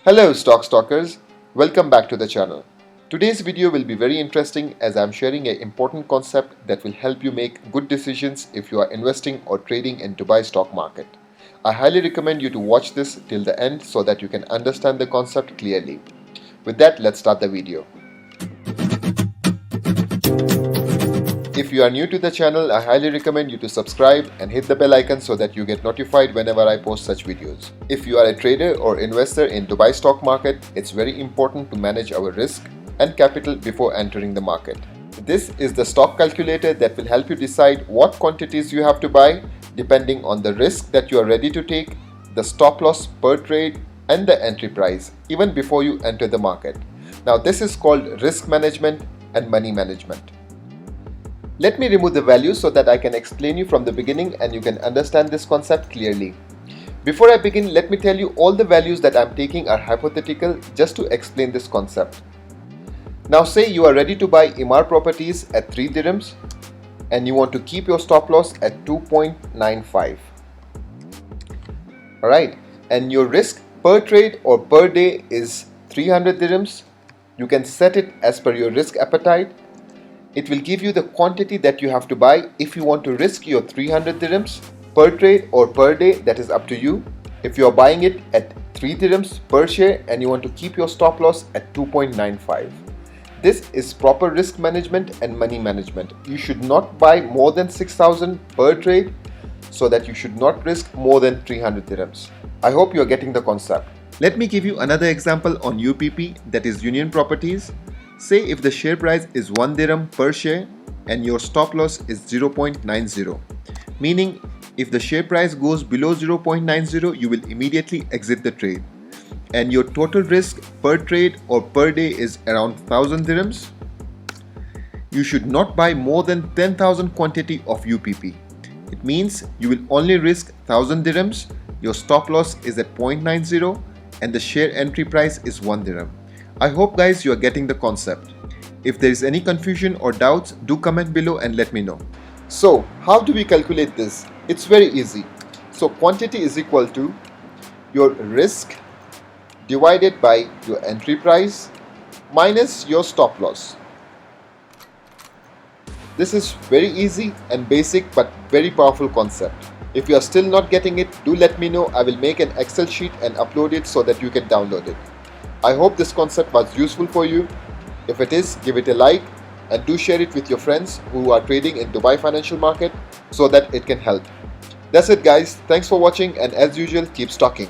Hello stock stalkers, welcome back to the channel. Today's video will be very interesting as I am sharing an important concept that will help you make good decisions if you are investing or trading in Dubai stock market. I highly recommend you to watch this till the end so that you can understand the concept clearly. With that, let's start the video. If you are new to the channel, I highly recommend you to subscribe and hit the bell icon so that you get notified whenever I post such videos. If you are a trader or investor in Dubai stock market, it's very important to manage our risk and capital before entering the market. This is the stock calculator that will help you decide what quantities you have to buy depending on the risk that you are ready to take, the stop loss per trade and the entry price even before you enter the market. Now this is called risk management and money management. Let me remove the values so that I can explain you from the beginning and you can understand this concept clearly. Before I begin, let me tell you all the values that I am taking are hypothetical just to explain this concept. Now say you are ready to buy Emaar properties at 3 dirhams and you want to keep your stop loss at 2.95. Alright, and your risk per trade or per day is 300 dirhams. You can set it as per your risk appetite. It will give you the quantity that you have to buy if you want to risk your 300 dirhams per trade or per day, that is up to you. If you are buying it at 3 dirhams per share and you want to keep your stop loss at 2.95. This is proper risk management and money management. You should not buy more than 6,000 per trade so that you should not risk more than 300 dirhams. I hope you are getting the concept. Let me give you another example on UPP, that is Union Properties. Say if the share price is 1 dirham per share and your stop loss is 0.90, meaning if the share price goes below 0.90, you will immediately exit the trade, and your total risk per trade or per day is around 1000 dirhams. You should not buy more than 10,000 quantity of UPP. It means you will only risk 1000 dirhams, your stop loss is at 0.90 and the share entry price is 1 dirham. I hope guys you are getting the concept. If there is any confusion or doubts, do comment below and let me know. So how do we calculate this? It's very easy. So quantity is equal to your risk divided by your entry price minus your stop loss. This is very easy and basic but very powerful concept. If you are still not getting it, do let me know. I will make an Excel sheet and upload it so that you can download it. I hope this concept was useful for you. If it is, give it a like and do share it with your friends who are trading in Dubai financial market so that it can help. That's it guys. Thanks for watching and as usual keep stocking.